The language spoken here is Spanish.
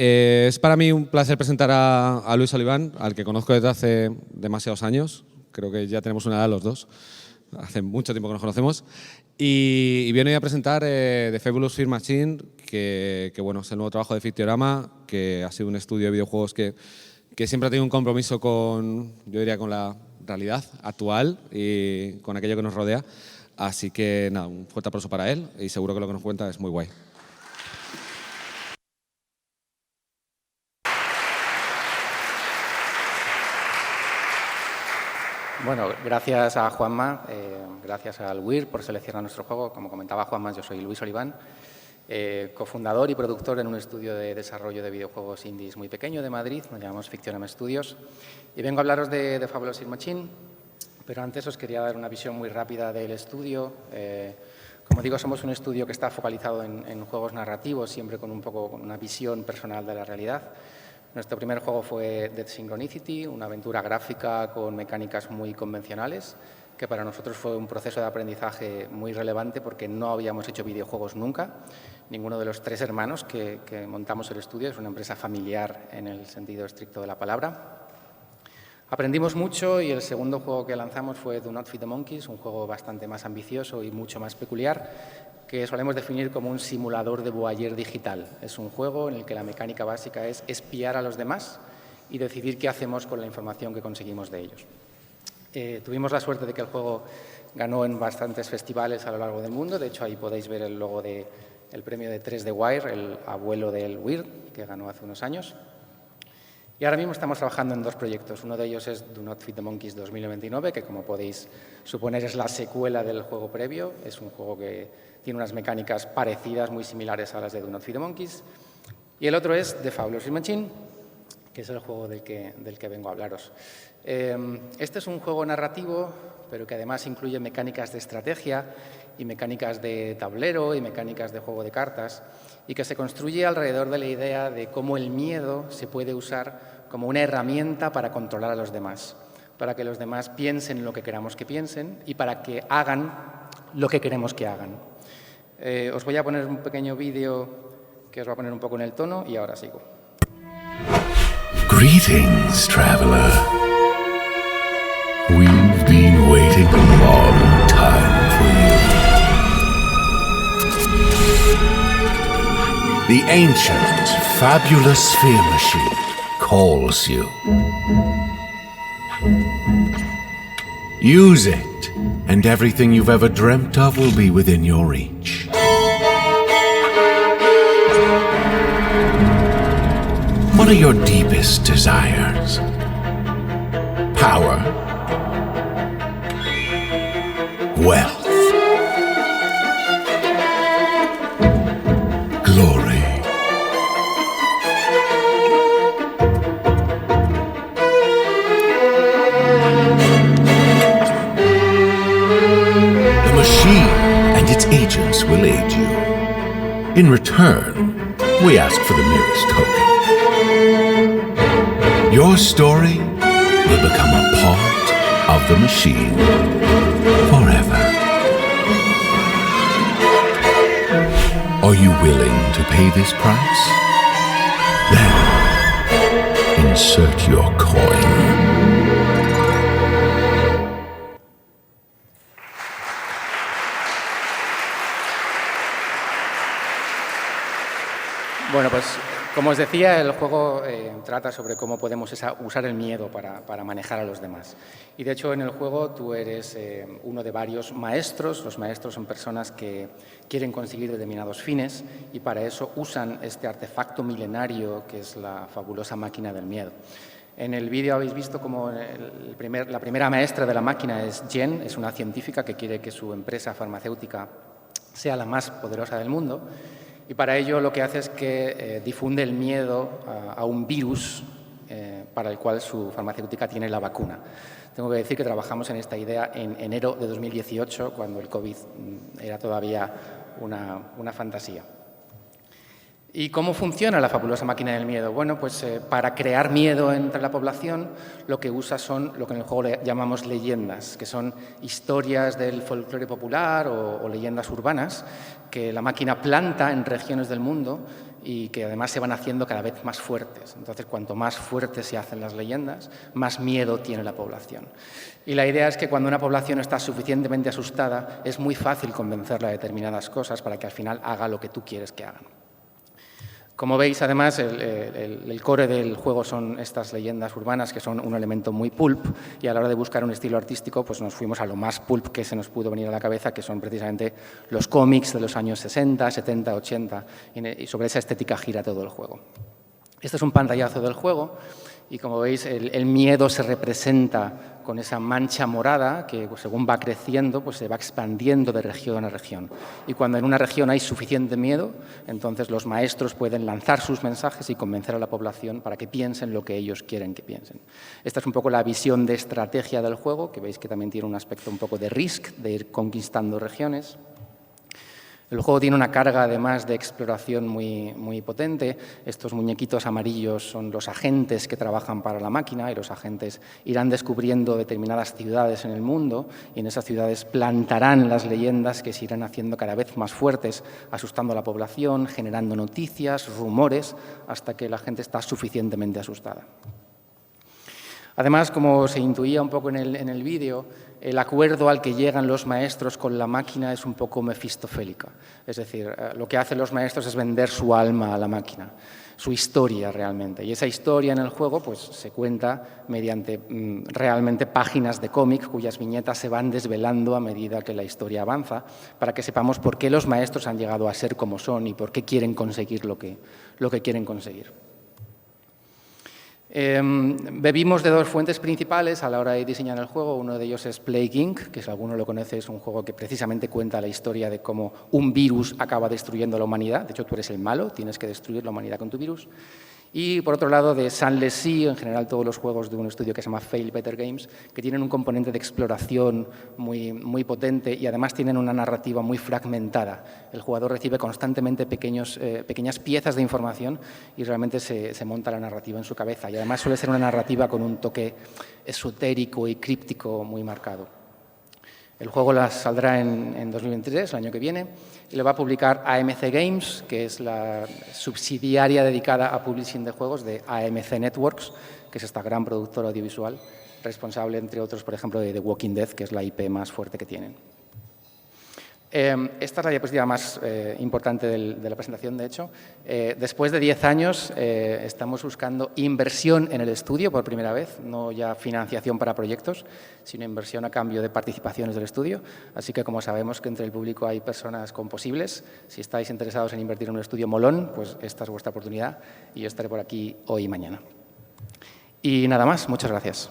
Es para mí un placer presentar a Luis Oliván, al que conozco desde hace demasiados años. Creo que ya tenemos una edad los dos. Hace mucho tiempo que nos conocemos. Y viene a presentar The Fabulous Fear Machine, que bueno, es el nuevo trabajo de Fictiorama, que ha sido un estudio de videojuegos que siempre ha tenido un compromiso con, yo diría, con la realidad actual y con aquello que nos rodea. Así que nada, un fuerte aplauso para él y seguro que lo que nos cuenta es muy guay. Bueno, gracias a Juanma, gracias al WIR por seleccionar nuestro juego. Como comentaba Juanma, yo soy Luis Oliván, cofundador y productor en un estudio de desarrollo de videojuegos indies muy pequeño de Madrid, nos llamamos Fictiorama Studios, y vengo a hablaros de The Fabulous Fear Machine, pero antes os quería dar una visión muy rápida del estudio. Como digo, somos un estudio que está focalizado en juegos narrativos, siempre con una visión personal de la realidad. Nuestro primer juego fue Dead Synchronicity, una aventura gráfica con mecánicas muy convencionales, que para nosotros fue un proceso de aprendizaje muy relevante porque no habíamos hecho videojuegos nunca. Ninguno de los tres hermanos que montamos el estudio, es una empresa familiar en el sentido estricto de la palabra. Aprendimos mucho y el segundo juego que lanzamos fue Do Not Feed the Monkeys, un juego bastante más ambicioso y mucho más peculiar, que solemos definir como un simulador de voyeur digital. Es un juego en el que la mecánica básica es espiar a los demás y decidir qué hacemos con la información que conseguimos de ellos. Tuvimos la suerte de que el juego ganó en bastantes festivales a lo largo del mundo. De hecho, ahí podéis ver el logo del premio de 3D Wire, el abuelo del Weird, que ganó hace unos años. Y ahora mismo estamos trabajando en dos proyectos. Uno de ellos es Do Not Feed the Monkeys 2029, que como podéis suponer es la secuela del juego previo. Es un juego que tiene unas mecánicas parecidas, muy similares a las de Do Not Feed the Monkeys. Y el otro es The Fabulous Fear Machine, que es el juego del que vengo a hablaros. Este es un juego narrativo, pero que además incluye mecánicas de estrategia y mecánicas de tablero y mecánicas de juego de cartas, y que se construye alrededor de la idea de cómo el miedo se puede usar como una herramienta para controlar a los demás, para que los demás piensen lo que queramos que piensen y para que hagan lo que queremos que hagan. Os voy a poner un pequeño vídeo que os va a poner un poco en el tono y ahora sigo. Greetings, traveler. We've been waiting a long time for you. The ancient, fabulous sphere machine calls you. Use it, and everything you've ever dreamt of will be within your reach. What are your deepest desires? Power? Wealth? Glory? The machine and its agents will aid you. In return, we ask for the merest token. Your story will become a part of the machine forever. Are you willing to pay this price? Then, insert your coin. Bueno, pues como os decía, el juego trata sobre cómo podemos usar el miedo para manejar a los demás. Y de hecho en el juego tú eres uno de varios maestros. Los maestros son personas que quieren conseguir determinados fines y para eso usan este artefacto milenario que es la fabulosa máquina del miedo. En el vídeo habéis visto como la primera maestra de la máquina es Jen, es una científica que quiere que su empresa farmacéutica sea la más poderosa del mundo. Y para ello lo que hace es que difunde el miedo a un virus para el cual su farmacéutica tiene la vacuna. Tengo que decir que trabajamos en esta idea en enero de 2018, cuando el COVID era todavía una fantasía. ¿Y cómo funciona la fabulosa máquina del miedo? Bueno, pues para crear miedo entre la población lo que usa son lo que en el juego llamamos leyendas, que son historias del folclore popular o leyendas urbanas que la máquina planta en regiones del mundo y que además se van haciendo cada vez más fuertes. Entonces, cuanto más fuertes se hacen las leyendas, más miedo tiene la población. Y la idea es que cuando una población está suficientemente asustada, es muy fácil convencerla de determinadas cosas para que al final haga lo que tú quieres que hagan. Como veis, además, el core del juego son estas leyendas urbanas que son un elemento muy pulp, y a la hora de buscar un estilo artístico pues nos fuimos a lo más pulp que se nos pudo venir a la cabeza, que son precisamente los cómics de los años 60, 70, 80, y sobre esa estética gira todo el juego. Este es un pantallazo del juego y, como veis, el miedo se representa con esa mancha morada que, pues, según va creciendo, pues se va expandiendo de región a región. Y cuando en una región hay suficiente miedo, entonces los maestros pueden lanzar sus mensajes y convencer a la población para que piensen lo que ellos quieren que piensen. Esta es un poco la visión de estrategia del juego, que veis que también tiene un aspecto un poco de Risk, de ir conquistando regiones. El juego tiene una carga, además, de exploración muy potente. Estos muñequitos amarillos son los agentes que trabajan para la máquina, y los agentes irán descubriendo determinadas ciudades en el mundo, y en esas ciudades plantarán las leyendas que se irán haciendo cada vez más fuertes, asustando a la población, generando noticias, rumores, hasta que la gente está suficientemente asustada. Además, como se intuía un poco en el vídeo, el acuerdo al que llegan los maestros con la máquina es un poco mefistofélica. Es decir, lo que hacen los maestros es vender su alma a la máquina, su historia realmente. Y esa historia en el juego pues, se cuenta mediante realmente páginas de cómic cuyas viñetas se van desvelando a medida que la historia avanza, para que sepamos por qué los maestros han llegado a ser como son y por qué quieren conseguir lo que quieren conseguir. Bebimos de dos fuentes principales a la hora de diseñar el juego. Uno de ellos es Plague Inc., que si alguno lo conoce es un juego que precisamente cuenta la historia de cómo un virus acaba destruyendo la humanidad. De hecho, tú eres el malo, tienes que destruir la humanidad con tu virus. Y, por otro lado, de Sunless Sea, en general todos los juegos de un estudio que se llama Fail Better Games, que tienen un componente de exploración muy potente y además tienen una narrativa muy fragmentada. El jugador recibe constantemente pequeñas piezas de información y realmente se monta la narrativa en su cabeza. Y además suele ser una narrativa con un toque esotérico y críptico muy marcado. El juego saldrá en 2023, el año que viene, y lo va a publicar AMC Games, que es la subsidiaria dedicada a publishing de juegos de AMC Networks, que es esta gran productora audiovisual, responsable, entre otros, por ejemplo, de The Walking Dead, que es la IP más fuerte que tienen. Esta es la diapositiva más importante de la presentación, de hecho. Después de 10 años estamos buscando inversión en el estudio por primera vez, no ya financiación para proyectos, sino inversión a cambio de participaciones del estudio. Así que, como sabemos que entre el público hay personas con posibles, si estáis interesados en invertir en un estudio molón, pues esta es vuestra oportunidad y yo estaré por aquí hoy y mañana. Y nada más, muchas gracias.